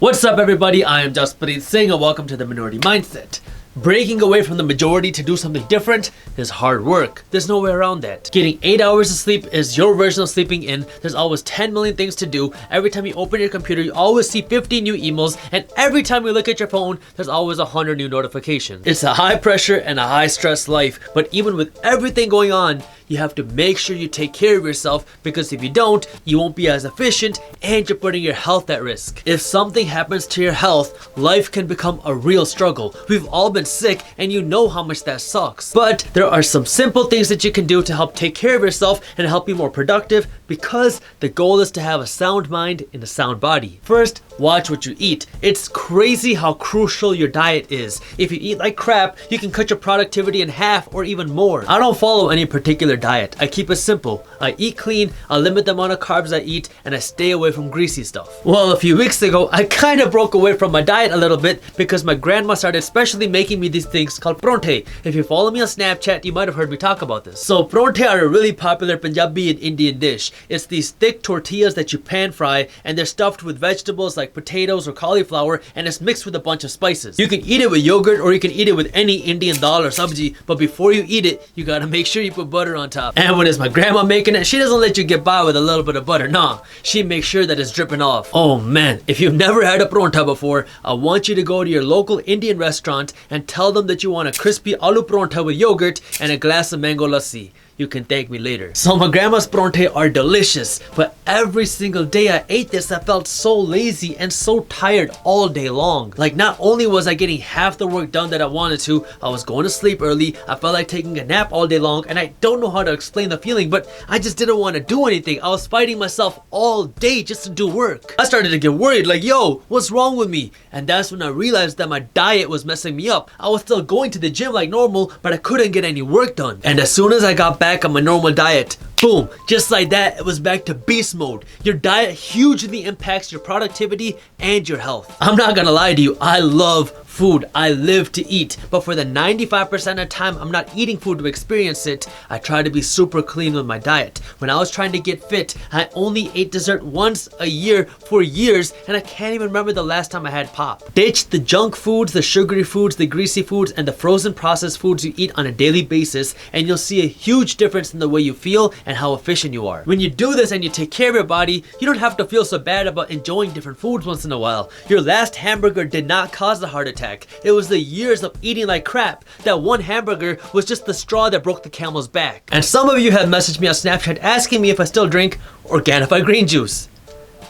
What's up everybody, I am Jasprit Singh and welcome to the Minority Mindset. Breaking away from the majority to do something different is hard work. There's no way around that. Getting 8 hours of sleep is your version of sleeping in. There's always 10 million things to do. Every time you open your computer, you always see 50 new emails, and every time you look at your phone, there's always 100 new notifications. It's a high pressure and a high stress life, but even with everything going on, you have to make sure you take care of yourself, because if you don't, you won't be as efficient and you're putting your health at risk. If something happens to your health, life can become a real struggle. We've all been sick and you know how much that sucks. But there are some simple things that you can do to help take care of yourself and help you more productive, because the goal is to have a sound mind in a sound body. First, watch what you eat. It's crazy how crucial your diet is. If you eat like crap, you can cut your productivity in half or even more. I don't follow any particular diet. I keep it simple. I eat clean, I limit the amount of carbs I eat, and I stay away from greasy stuff. Well, a few weeks ago, I kind of broke away from my diet a little bit because my grandma started specially making me these things called pronthe. If you follow me on Snapchat, you might have heard me talk about this. So pronthe are a really popular Punjabi and Indian dish. It's these thick tortillas that you pan fry, and they're stuffed with vegetables like potatoes or cauliflower, and it's mixed with a bunch of spices. You can eat it with yogurt or you can eat it with any Indian dal or sabji, but before you eat it, you gotta make sure you put butter on top. And when it's my grandma making it, she doesn't let you get by with a little bit of butter. Nah, she makes sure that it's dripping off. Oh man, if you've never had a pronthe before, I want you to go to your local Indian restaurant and tell them that you want a crispy aloo pronthe with yogurt and a glass of mango lassi. You can thank me later. So my grandma's pronthe are delicious, but every single day I ate this, I felt so lazy and so tired all day long. Like, not only was I getting half the work done that I wanted to, I was going to sleep early, I felt like taking a nap all day long, and I don't know how to explain the feeling, but I just didn't want to do anything. I was fighting myself all day just to do work. I started to get worried, like, yo, what's wrong with me? And that's when I realized that my diet was messing me up. I was still going to the gym like normal, but I couldn't get any work done. And as soon as I got back on my normal diet, boom, just like that, it was back to beast mode. Your diet hugely impacts your productivity and your health. I'm not gonna lie to you, I love food. I live to eat, but for the 95% of the time I'm not eating food to experience it, I try to be super clean with my diet. When I was trying to get fit, I only ate dessert once a year for years, and I can't even remember the last time I had pop. Ditch the junk foods, the sugary foods, the greasy foods, and the frozen processed foods you eat on a daily basis, and you'll see a huge difference in the way you feel and how efficient you are. When you do this and you take care of your body, you don't have to feel so bad about enjoying different foods once in a while. Your last hamburger did not cause a heart attack. It was the years of eating like crap. That one hamburger was just the straw that broke the camel's back. And some of you have messaged me on Snapchat asking me if I still drink Organifi green juice.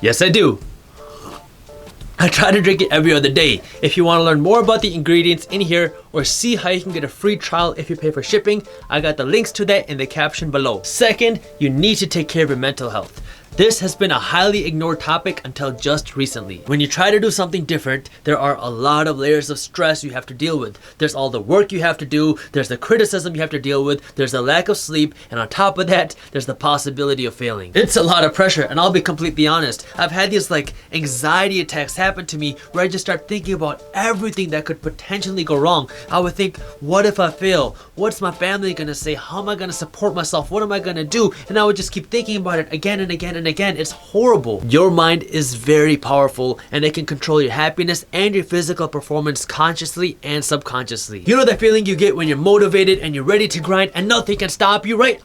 Yes, I do. I try to drink it every other day. If you want to learn more about the ingredients in here or see how you can get a free trial if you pay for shipping, I got the links to that in the caption below. Second, you need to take care of your mental health. This has been a highly ignored topic until just recently. When you try to do something different, there are a lot of layers of stress you have to deal with. There's all the work you have to do, there's the criticism you have to deal with, there's the lack of sleep, and on top of that, there's the possibility of failing. It's a lot of pressure, and I'll be completely honest. I've had these like anxiety attacks happen to me where I just start thinking about everything that could potentially go wrong. I would think, what if I fail? What's my family gonna say? How am I gonna support myself? What am I gonna do? And I would just keep thinking about it again and again and again. It's horrible. Your mind is very powerful, and it can control your happiness and your physical performance consciously and subconsciously. You know that feeling you get when you're motivated and you're ready to grind and nothing can stop you, right?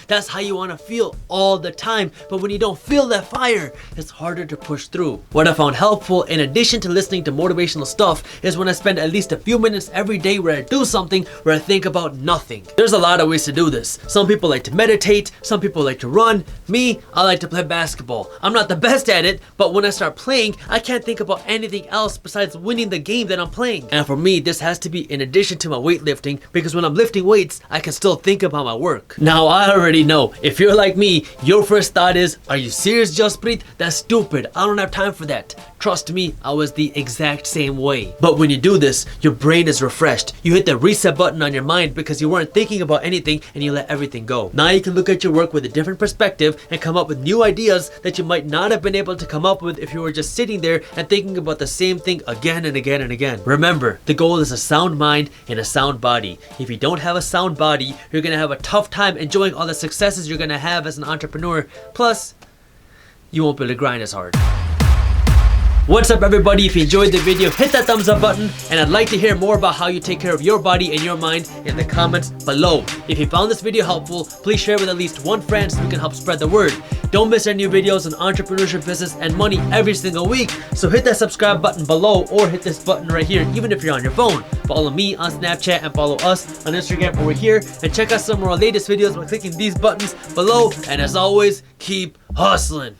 That's how you want to feel all the time. But when you don't feel that fire, it's harder to push through. What I found helpful, in addition to listening to motivational stuff, is when I spend at least a few minutes every day where I do something where I think about nothing. There's a lot of ways to do this. Some people like to meditate, some people like to run. Me, I like to play basketball. I'm not the best at it, but when I start playing, I can't think about anything else besides winning the game that I'm playing. And for me, this has to be in addition to my weightlifting, because when I'm lifting weights, I can still think about my work. Now, I already know, if you're like me, your first thought is, are you serious, Jasprit? That's stupid. I don't have time for that. Trust me, I was the exact same way. But when you do this, your brain is refreshed. You hit the reset button on your mind because you weren't thinking about anything and you let everything go. Now you can look at your work with a different perspective and come up with new ideas that you might not have been able to come up with if you were just sitting there and thinking about the same thing again and again and again. Remember, the goal is a sound mind and a sound body. If you don't have a sound body, you're gonna have a tough time enjoying all the successes you're gonna have as an entrepreneur. Plus, you won't be able to grind as hard. What's up everybody, if you enjoyed the video, hit that thumbs up button, and I'd like to hear more about how you take care of your body and your mind in the comments below. If you found this video helpful, please share with at least one friend so we can help spread the word. Don't miss our new videos on entrepreneurship, business, and money every single week, so hit that subscribe button below or hit this button right here even if you're on your phone. Follow me on Snapchat and follow us on Instagram over here, and check out some of our latest videos by clicking these buttons below, and as always, keep hustling.